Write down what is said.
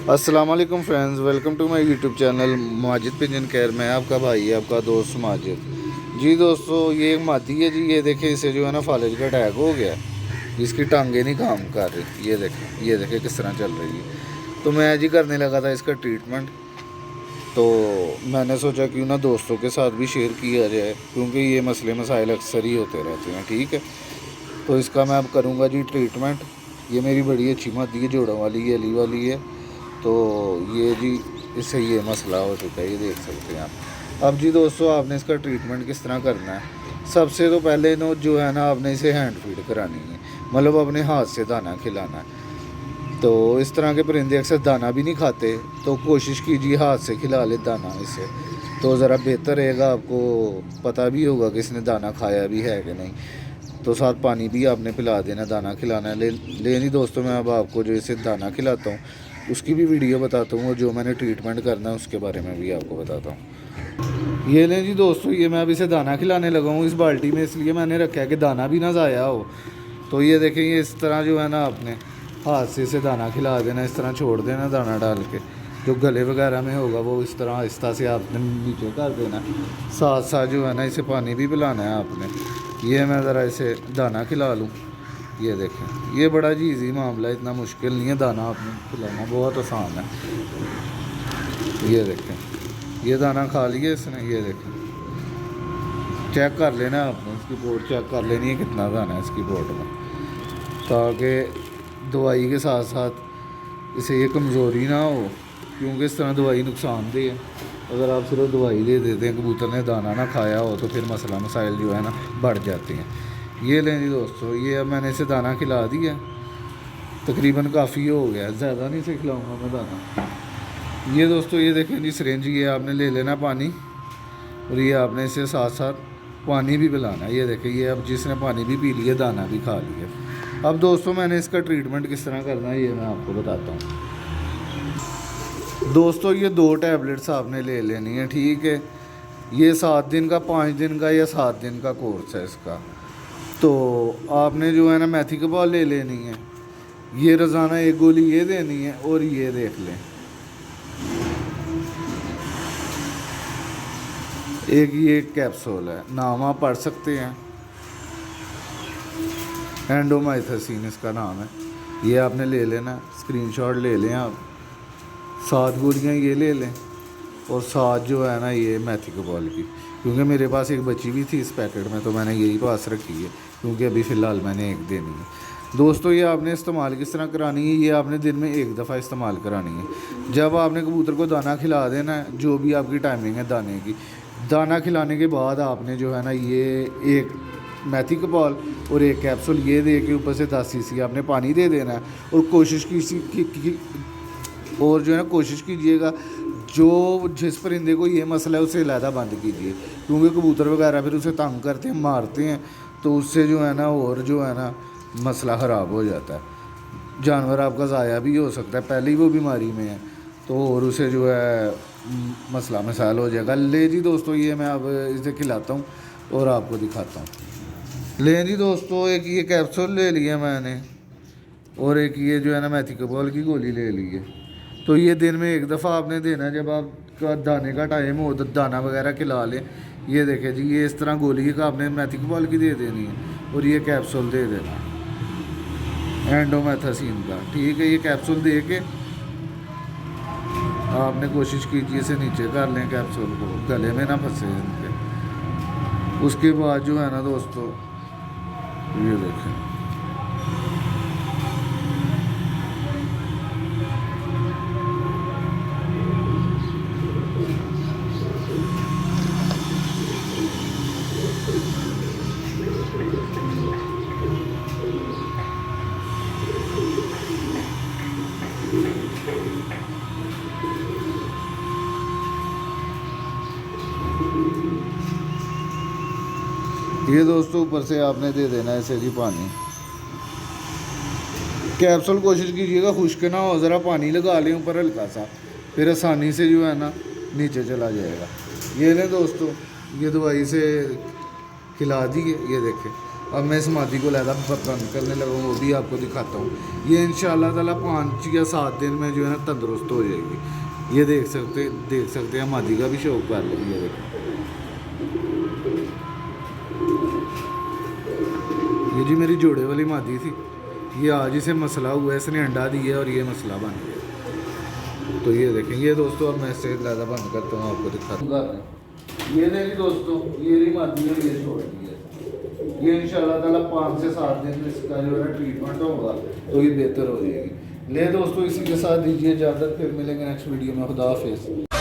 अस्सलाम वालेकुम friends, welcome to my YouTube channel Majid pigeon care. मैं आपका भाई, आपका दोस्त माजिद। जी दोस्तों, ये एक मादी है जी। ये देखें, इसे जो है ना फालिज का अटैक हो गया। इसकी टांगें नहीं काम कर रही। ये देखें किस तरह चल रही है। तो मैं जी करने लगा था इसका ट्रीटमेंट। तो मैंने सोचा क्यों ना दोस्तों के साथ भी शेयर किया जाए, क्योंकि ये मसले मसाइल अक्सर ही होते रहते हैं। ठीक है, तो इसका मैं अब करूँगा जी ट्रीटमेंट। ये मेरी बड़ी अच्छी मादी है, जोड़ों वाली है, अली वाली है। तो ये जी, इससे ये मसला हो चुका है, ये देख सकते हैं आप। अब जी दोस्तों, आपने इसका ट्रीटमेंट किस तरह करना है। सबसे तो पहले नो जो है ना, आपने इसे हैंड फीड करानी है, मतलब अपने हाथ से दाना खिलाना है। तो इस तरह के परिंदे अक्सर दाना भी नहीं खाते, तो कोशिश कीजिए हाथ से खिला ले दाना इसे। तो ज़रा बेहतर रहेगा, आपको पता भी होगा कि इसने दाना खाया भी है कि नहीं। तो साथ पानी भी आपने पिला देना, दाना खिलाना है। ले नहीं दोस्तों, मैं अब आपको जो इसे दाना खिलाता हूँ उसकी भी वीडियो बताता हूँ, और जो मैंने ट्रीटमेंट करना है उसके बारे में भी आपको बताता हूँ। ये लें जी दोस्तों, ये मैं अब इसे दाना खिलाने लगा हूँ इस बाल्टी में, इसलिए मैंने रखा है कि दाना भी ना ज़ाया हो। तो ये देखें, ये इस तरह जो है ना, आपने हाथ से इसे दाना खिला देना, इस तरह छोड़ देना दाना डाल के। जो गले वगैरह में होगा वो इस तरह आहिस्ता से आपने नीचे कर देना। साथ साथ जो है ना, इसे पानी भी पिलाना है आपने। ये मैं ज़रा इसे दाना खिला लूँ। ये देखें, ये बड़ा जी इजी मामला है, इतना मुश्किल नहीं है। दाना आपने खिलाना बहुत आसान है। ये देखें, ये दाना खा लिया इसने। ये देखें, चेक कर लेना है आपने, इसकी बोर्ड चेक कर लेनी है कितना दाना है इसकी बोर्ड में, ताकि दवाई के साथ साथ इसे ये कमज़ोरी ना हो, क्योंकि इस तरह दवाई नुकसानदेह है। अगर आप सिर्फ दवाई दे देते हैं, कबूतर ने दाना ना खाया हो, तो फिर मसला मसाइल जो है ना बढ़ जाते हैं। ये लें जी दोस्तों, ये अब मैंने इसे दाना खिला दिया, तकरीबन काफ़ी हो गया, ज़्यादा नहीं से खिलाऊँगा मैं दाना। ये दोस्तों, ये देखें जी सिरेंज, ये आपने ले लेना पानी, और ये आपने इसे साथ साथ पानी भी पिलाना है। ये देखें, ये अब जिसने पानी भी पी लिया, दाना भी खा लिया। अब दोस्तों, मैंने इसका ट्रीटमेंट किस तरह करना है ये मैं आपको बताता हूँ। दोस्तों, ये 2 टैबलेट्स आपने ले लेनी है। ठीक है, ये 7 दिन का, 5 दिन का या 7 दिन का कोर्स है इसका। तो आपने जो है ना मैथिकबॉल ले लेनी है। ये रोज़ाना 1 गोली ये देनी है, और ये देख लें, एक ये कैप्सूल है, नाम आप पढ़ सकते हैं, एंडोमाइथासिन इसका नाम है। ये आपने ले लेना, स्क्रीनशॉट ले लें आप। 7 गोलियाँ ये ले लें, और 7 जो है ना ये मैथिकबॉल की, क्योंकि मेरे पास एक बची भी थी इस पैकेट में, तो मैंने यही पास रखी है, क्योंकि अभी फ़िलहाल मैंने एक देनी है। दोस्तों, ये आपने इस्तेमाल किस तरह करानी है, ये आपने दिन में 1 दफ़ा इस्तेमाल करानी है। जब आपने कबूतर को दाना खिला देना है, जो भी आपकी टाइमिंग है दाने की, दाना खिलाने के बाद आपने जो है ना, ये एक मैथिकबॉल और एक कैप्सूल ये दे के ऊपर से 10 सीसी आपने पानी दे देना है। और कोशिश और जो है ना, कोशिश कीजिएगा जो जिस परिंदे को ये मसला है उसे अलहदा बंद कीजिए, क्योंकि कबूतर वगैरह फिर उसे तंग करते हैं, मारते हैं, तो उससे जो है ना, और जो है ना मसला ख़राब हो जाता है। जानवर आपका ज़ाया भी हो सकता है, पहले ही वो बीमारी में है, तो और उसे जो है मसला मसाइल हो जाएगा। ले जी दोस्तों, ये मैं अब इसे खिलाता हूँ और आपको दिखाता हूँ। ले जी दोस्तों, एक ये कैप्सूल ले लिया मैंने, और एक ये जो है ना मैथिकबॉल की गोली ले ली है। तो ये दिन में 1 दफ़ा आपने देना है, जब आपका दाने का टाइम हो तो दाना वगैरह खिला लें। ये देखें जी, ये इस तरह गोली का आपने मैथिकबॉल की दे देनी है, और ये कैप्सूल दे देना एंडोमेथासिन का। ठीक है, ये कैप्सूल दे के आपने कोशिश कीजिए इसे नीचे कर लें, कैप्सूल को गले में ना फंसे इनके। उसके बाद जो है ना दोस्तों, ये देखें, ये दोस्तों ऊपर से आपने दे देना है इसे जी पानी। कैप्सूल कोशिश कीजिएगा खुश्क ना हो, ज़रा पानी लगा लें ऊपर हल्का सा, फिर आसानी से जो है ना नीचे चला जाएगा। ये लें दोस्तों, ये दवाई से खिला दी है, ये देखें। अब मैं इस मादी को लहदा बंद करने लगा हूँ, वो भी आपको दिखाता हूँ। ये इंशाल्लाह ताला 5 या 7 दिन में जो है ना तंदुरुस्त हो जाएगी। ये देख सकते हैं, मादी का भी शौक कर लेंगे। देखो ये जी मेरी जोड़े वाली मादी थी, ये आज इसे मसला हुआ है, इसने अंडा दिया और ये मसला बन गया। तो ये देखें, ये दोस्तों अब मैं इससे ज़्यादा बंद करता हूँ, आपको दिखाता हूँ। ये देखिए दोस्तों, ये रही मादी है, ये छोड़ दी है। ये इंशाल्लाह ताला 5 से 7 दिन में इसका जो है ट्रीटमेंट होगा तो ये बेहतर हो जाएगी। ले दोस्तों, इसी के साथ दीजिए इजाज़त, फिर मिलेंगे नेक्स्ट वीडियो में। खुदा हाफिज़।